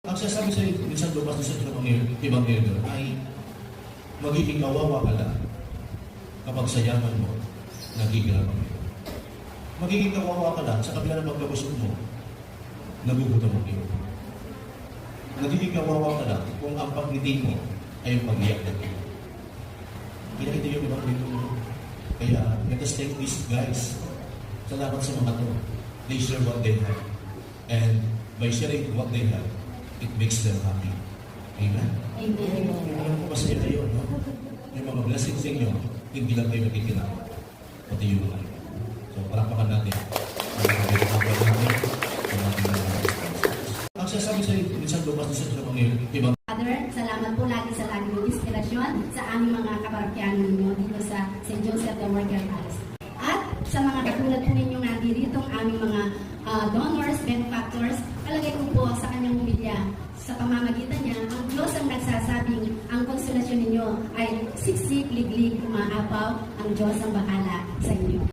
Ang sasabi sa minsan lumabas sa Ebanghelyo ay magiging kawawa ka lang kapag sa yaman mo nagigiraman mo. Magiging kawawa ka lang sa kabila ng pagkabusog mo, nagugutom mo kayo. Nagiging kawawa ka lang kung ang pagngiti mo ay yung pag-iyak ng iyo. Pinakita yung Ebanghelyo mo. Kaya, let us take these guys. Salamat sa mga to. They share what they have. And by sharing what they have, it makes them happy. Amen? Amen. Alam ko masaya kayo, no? May mga blessings sa inyo, hindi lang kayo nakikinap. Pati yung mga iba. So, palakpakan natin. Ang sasabi sa minsan lumabas sa ibang Father, salamat po lagi sa lagi ng inspirasyon sa aming mga kaparokyanan ninyo dito sa St. Joseph the Worker House. At sa mga katulad po ninyong nandirito, aming mga donors, benefactors, palagay ko po sa kanyang humilya. Sa pamamagitan niya, ang Diyos ang nagsasabing ang konsolasyon ninyo ay siksik, liglig, umaapaw, ang Diyos ang bahala sa inyo.